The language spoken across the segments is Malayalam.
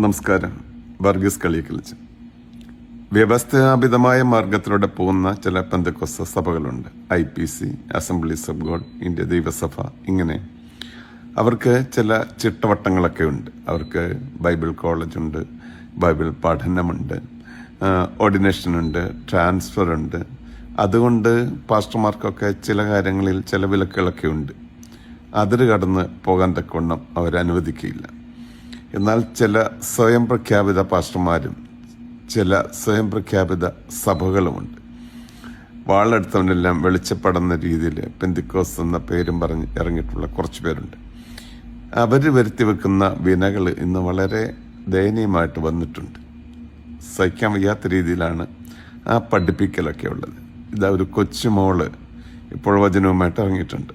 നമസ്കാരം. വർഗീസ് കളിയക്കിളിച്ച്. വ്യവസ്ഥാപിതമായ മാർഗത്തിലൂടെ പോകുന്ന ചില പെന്തക്കോസ്ത സഭകളുണ്ട്. IPC, Assemblies of God, India ദൈവസഭ. ഇങ്ങനെ അവർക്ക് ചില ചിട്ടവട്ടങ്ങളൊക്കെ ഉണ്ട്. അവർക്ക് ബൈബിൾ കോളേജുണ്ട്, ബൈബിൾ പഠനമുണ്ട്, ഓർഡിനേഷനുണ്ട്, ട്രാൻസ്ഫർ ഉണ്ട്. അതുകൊണ്ട് പാസ്റ്റർമാർക്കൊക്കെ ചില കാര്യങ്ങളിൽ ചില വിലക്കുകളൊക്കെ ഉണ്ട്. അതിര് കടന്ന് പോകാൻ തക്കവണ്ണം അവരനുവദിക്കുകയില്ല. എന്നാൽ ചില സ്വയം പ്രഖ്യാപിത പാസ്റ്റർമാരും ചില സ്വയം പ്രഖ്യാപിത സഭകളുമുണ്ട്. വാളെടുത്തവനെല്ലാം വെളിച്ചപ്പെടുന്ന രീതിയിൽ പെന്തിക്കോസ് എന്ന പേരും പറഞ്ഞ് ഇറങ്ങിയിട്ടുള്ള കുറച്ച് പേരുണ്ട്. അവർ വരുത്തി വെക്കുന്ന വിനകൾ ഇന്ന് വളരെ ദയനീയമായിട്ട് വന്നിട്ടുണ്ട്. സഹിക്കാൻ വയ്യാത്ത രീതിയിലാണ് ആ പഠിപ്പിക്കലൊക്കെ ഉള്ളത്. ഇതാ ഒരു കൊച്ചുമോള് ഇപ്പോൾ വചനവുമായിട്ട് ഇറങ്ങിയിട്ടുണ്ട്.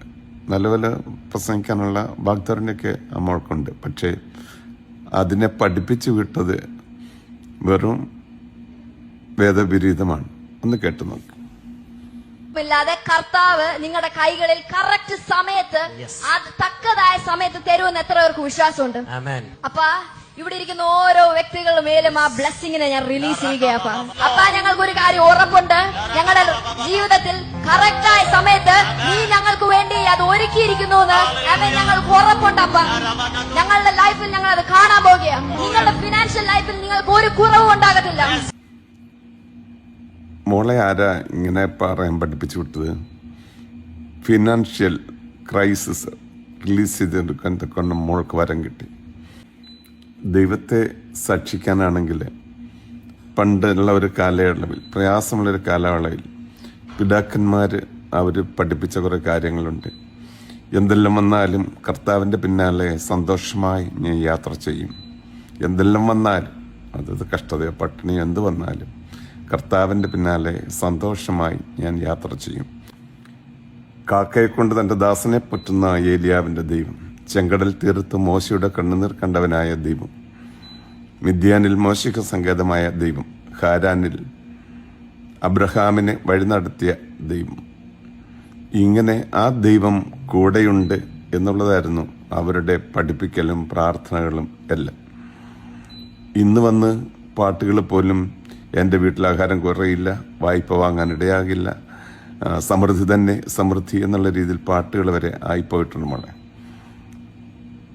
നല്ലപോലെ പ്രസംഗിക്കാനുള്ള വാഗ്ദാനമൊക്കെ ആ മോൾക്കുണ്ട്. പക്ഷേ അതിനെ പഠിപ്പിച്ചു വിട്ടത് വെറും വേദവിരീതമാണ്. ഒന്ന് കേട്ടു നോക്കി. ില്ലാതെ കർത്താവ് നിങ്ങളുടെ കൈകളിൽ കറക്റ്റ് സമയത്ത് അത് തക്കതായ സമയത്ത് തരുമെന്ന് എത്ര പേർക്ക് വിശ്വാസമുണ്ട്? അപ്പൊ ഇവിടെ ഇരിക്കുന്ന ഓരോ വ്യക്തികളുടെ മേലും ആ ബ്ലെസ്സിങ്ങിനെ ഞാൻ റിലീസ് ചെയ്യുകയപ്പാ. അപ്പൊ ഞങ്ങൾക്ക് ഒരു കാര്യം ഉറപ്പുണ്ട്, ഞങ്ങളുടെ ജീവിതത്തിൽ കറക്റ്റായ സമയത്ത് നീ ഞങ്ങൾക്ക് വേണ്ടി അത് ഒരുക്കിയിരിക്കുന്നു എന്ന് ഞങ്ങൾക്ക് ഉറപ്പുണ്ട്. അപ്പ ഞങ്ങളുടെ ലൈഫിൽ ഞങ്ങൾ അത് കാണാൻ പോകുകയാണ്. നിങ്ങളുടെ ഫിനാൻഷ്യൽ ലൈഫിൽ നിങ്ങൾക്ക് ഒരു കുറവും ഉണ്ടാകത്തില്ല. മോളെ ആരാ ഇങ്ങനെ പറയാൻ പഠിപ്പിച്ചു വിട്ടത്? ഫിനാൻഷ്യൽ ക്രൈസിസ് റിലീസ് ചെയ്തെടുക്കാൻ കൊണ്ട് മോൾക്ക് വരം കിട്ടി. ദൈവത്തെ സാക്ഷിക്കാനാണെങ്കിൽ പണ്ടുള്ള ഒരു കാലയളവിൽ, പ്രയാസമുള്ളൊരു കാലയളവിൽ പിതാക്കന്മാർ അവർ പഠിപ്പിച്ച കുറേ കാര്യങ്ങളുണ്ട്. എന്തെല്ലാം വന്നാലും കർത്താവിൻ്റെ പിന്നാലെ സന്തോഷമായി ഞാൻ യാത്ര ചെയ്യും. എന്തെല്ലാം വന്നാലും, അതത് കഷ്ടതയോ പട്ടിണിയോ എന്ത് വന്നാലും കർത്താവിൻ്റെ പിന്നാലെ സന്തോഷമായി ഞാൻ യാത്ര ചെയ്യും. കാക്കയെ കൊണ്ട് തൻ്റെ ദാസനെ പറ്റുന്ന ഏലിയാവിൻ്റെ ദൈവം, ചെങ്കടൽ തീർത്ത് മോശയുടെ കണ്ണുനീർ കണ്ടവനായ ദൈവം, മിദ്യാനിൽ മോശയ്ക്ക് സങ്കേതമായ ദൈവം, ഹാരാനിൽ അബ്രഹാമിനെ വഴി നടത്തിയ ദൈവം, ഇങ്ങനെ ആ ദൈവം കൂടെയുണ്ട് എന്നുള്ളതായിരുന്നു അവരുടെ പഠിപ്പിക്കലും പ്രാർത്ഥനകളും എല്ലാം. ഇന്ന് വന്ന് പാട്ടുകൾ പോലും എൻ്റെ വീട്ടിൽ ആഹാരം കുറയില്ല, വായ്പ വാങ്ങാനിടയാകില്ല, സമൃദ്ധി തന്നെ സമൃദ്ധി എന്നുള്ള രീതിയിൽ പാട്ടുകൾ വരെ ആയിപ്പോയിട്ടുണ്ട്. മോളെ,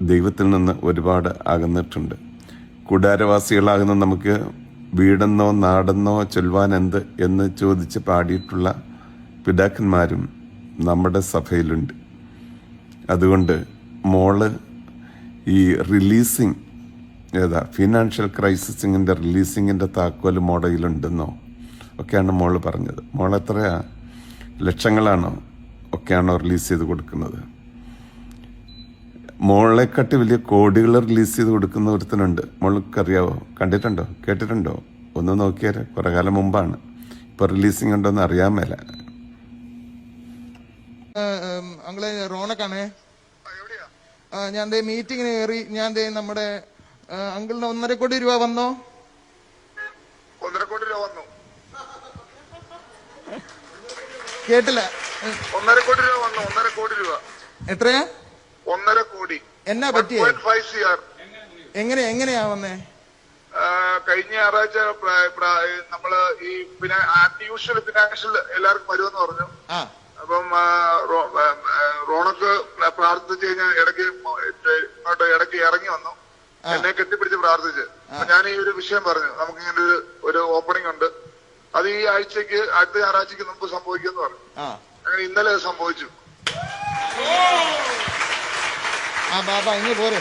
ദൈവത്തിൽ നിന്ന് ഒരുപാട് അകന്നിട്ടുണ്ട്. കൂടാരവാസികളാകുന്ന നമുക്ക് വീടെന്നോ നാടെന്നോ ചൊല്ലുവാൻ എന്ത് എന്ന് ചോദിച്ച് പാടിയിട്ടുള്ള പിതാക്കന്മാരും നമ്മുടെ സഭയിലുണ്ട്. അതുകൊണ്ട് മോള് ഈ റിലീസിങ് ഫിനാൻഷ്യൽ ക്രൈസിസിങ്ങിൻ്റെ റിലീസിങ്ങിൻ്റെ താക്കോല് മോഡയിലുണ്ടെന്നോ ഒക്കെയാണ് മോള് പറഞ്ഞത്. മോളെത്രയാ ലക്ഷങ്ങളാണോ ഒക്കെയാണോ റിലീസ് ചെയ്ത് കൊടുക്കുന്നത്? മോളെക്കാട്ടി വലിയ കോടികൾ റിലീസ് ചെയ്ത് കൊടുക്കുന്ന ഒരുത്തനുണ്ട്. മോൾക്കറിയാവോ? കണ്ടിട്ടുണ്ടോ? കേട്ടിട്ടുണ്ടോ? ഒന്ന് നോക്കിയാൽ കുറെ കാലം മുമ്പാണ്. ഇപ്പൊ റിലീസിങ് ഉണ്ടോന്ന് അറിയാൻ മേല. അങ്ങളെ റോണക്കാണേ, ഞാൻ മീറ്റിങ്ങിന് കയറി. ഞാൻ നമ്മുടെ അങ്കിളിന് 1.5 കോടി രൂപ വന്നോ? 1.5 കോടി രൂപ വന്നു. കേട്ടില്ല. 1.5 കോടി രൂപ വന്നു. 1.5 കോടി രൂപ. എത്രയാ? 1.5 കോടി. എന്നാ പറ്റിയ? 1.5 CR. എങ്ങനെയാ വന്നേ? കഴിഞ്ഞ ഞായറാഴ്ച നമ്മള് ഈ യൂഷ്വൽ ഫിനാൻഷ്യൽ എല്ലാവർക്കും വരുമെന്ന് പറഞ്ഞു. അപ്പം റോണക്ക് പ്രാർത്ഥിച്ചു കഴിഞ്ഞാൽ ഇടയ്ക്ക് ഇറങ്ങി വന്നു, എന്നെ കെട്ടിപ്പിടിച്ച് പ്രാർത്ഥിച്ച്. അപ്പൊ ഞാൻ ഈ ഒരു വിഷയം പറഞ്ഞു, നമുക്ക് ഇങ്ങനെ ഒരു ഓപ്പണിംഗ് ഉണ്ട്, അത് ഈ ആഴ്ചക്ക് അടുത്ത ഞായറാഴ്ചക്ക് മുമ്പ് സംഭവിക്കുമെന്ന് പറഞ്ഞു. അങ്ങനെ ഇന്നലെ അത് സംഭവിച്ചു. ബാബാ ഇനി പോരെ,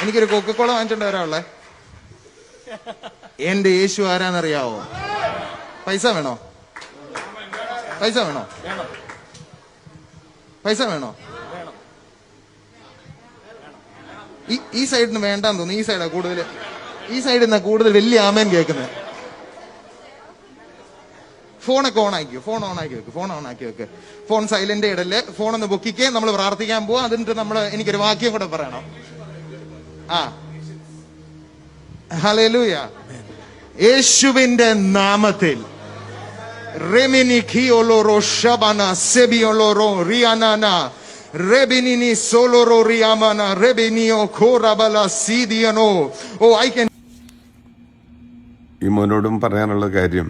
എനിക്കൊരു കൊക്കക്കോള വാങ്ങിച്ചോണ്ട് വരാനുള്ളേ. എന്റെ യേശു ആരാന്നറിയാവോ? പൈസ വേണോ? പൈസ വേണോ? പൈസ വേണോ? ഈ സൈഡിൽ നിന്ന് വേണ്ടാന്ന് തോന്നുന്നു. ഈ സൈഡാ കൂടുതൽ, ഈ സൈഡിൽ നിന്നാ കൂടുതൽ വലിയ ആമേൻ കേൾക്കുന്നത്. ഫോണൊക്കെ ഓണാക്കി വെക്ക്. ഫോൺ ഓണാക്കി വെക്ക്. ഫോൺ സൈലന്റ് ഇടല്. ഫോൺ ഒന്ന് പൊക്കിക്കേ. നമ്മൾ പ്രാർത്ഥിക്കാൻ പോവാ. അതിട്ട് എനിക്കൊരു വാക്യം കൂടെ പറയണം. ഹല്ലേലൂയ. യേശുവിന്റെ നാമത്തിൽ Rebinini soloro riamana rebinio korabala sidiano. Oh, I can. ഈ മോനോടും പറയാനുള്ള കാര്യം,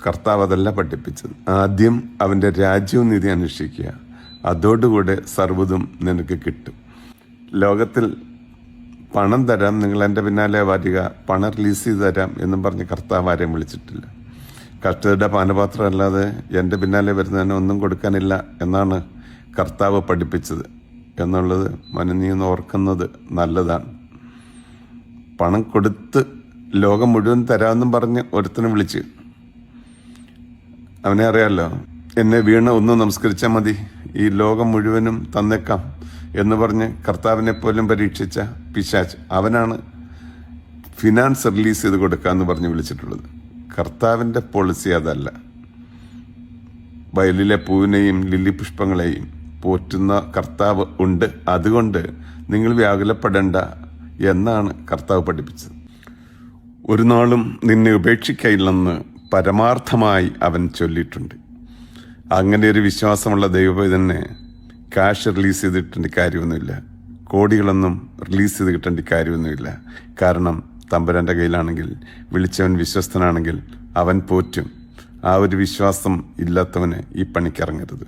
കർത്താവ് അതല്ല പഠിപ്പിച്ചത്. ആദ്യം അവൻ്റെ രാജ്യവും നീതി അന്വേഷിക്കുക, അതോടുകൂടെ സർവ്വതും നിനക്ക് കിട്ടും. ലോകത്തിൽ പണം തരാം, നിങ്ങൾ എൻ്റെ പിന്നാലെ വരിക, പണം റിലീസ് ചെയ്ത് തരാം എന്നും പറഞ്ഞ് കർത്താവ് ആരെയും വിളിച്ചിട്ടില്ല. കഷ്ടതയുടെ പാനപാത്രം അല്ലാതെ എൻ്റെ പിന്നാലെ വരുന്നതിന് ഒന്നും കൊടുക്കാനില്ല എന്നാണ് കർത്താവ് പഠിപ്പിച്ചത് എന്നുള്ളത് മനനീയെന്ന് ഓർക്കുന്നത് നല്ലതാണ്. പണം കൊടുത്ത് ലോകം മുഴുവൻ തരാമെന്നും പറഞ്ഞ് ഒരുത്തനെ വിളിച്ച്, അവനെ അറിയാമല്ലോ, എന്നെ വീണ് ഒന്ന് നമസ്കരിച്ചാൽ മതി, ഈ ലോകം മുഴുവനും തന്നേക്കാം എന്ന് പറഞ്ഞ് കർത്താവിനെ പോലും പരീക്ഷിച്ച പിശാച്, അവനാണ് ഫിനാൻസ് റിലീസ് ചെയ്ത് കൊടുക്കാമെന്ന് പറഞ്ഞ് വിളിച്ചിട്ടുള്ളത്. കർത്താവിൻ്റെ പോളിസി അതല്ല. വയലിലെ പൂവിനെയും ലില്ലി പുഷ്പങ്ങളെയും പോറ്റുന്ന കർത്താവ് ഉണ്ട്, അതുകൊണ്ട് നിങ്ങൾ വ്യാകുലപ്പെടേണ്ട എന്നാണ് കർത്താവ് പഠിപ്പിച്ചത്. ഒരു നാളും നിന്നെ ഉപേക്ഷിക്കയില്ലെന്ന് പരമാർത്ഥമായി അവൻ ചൊല്ലിയിട്ടുണ്ട്. അങ്ങനെ ഒരു വിശ്വാസമുള്ള ദൈവപൈതനെ ക്യാഷ് റിലീസ് ചെയ്തിട്ടേണ്ട കാര്യമൊന്നുമില്ല, കോടികളൊന്നും റിലീസ് ചെയ്ത് കിട്ടേണ്ട കാര്യമൊന്നുമില്ല. കാരണം തമ്പുരാൻ്റെ കയ്യിലാണെങ്കിൽ, വിളിച്ചവൻ വിശ്വസ്തനാണെങ്കിൽ അവൻ പോറ്റും. ആ ഒരു വിശ്വാസം ഇല്ലാത്തവന് ഈ പണിക്കിറങ്ങരുത്.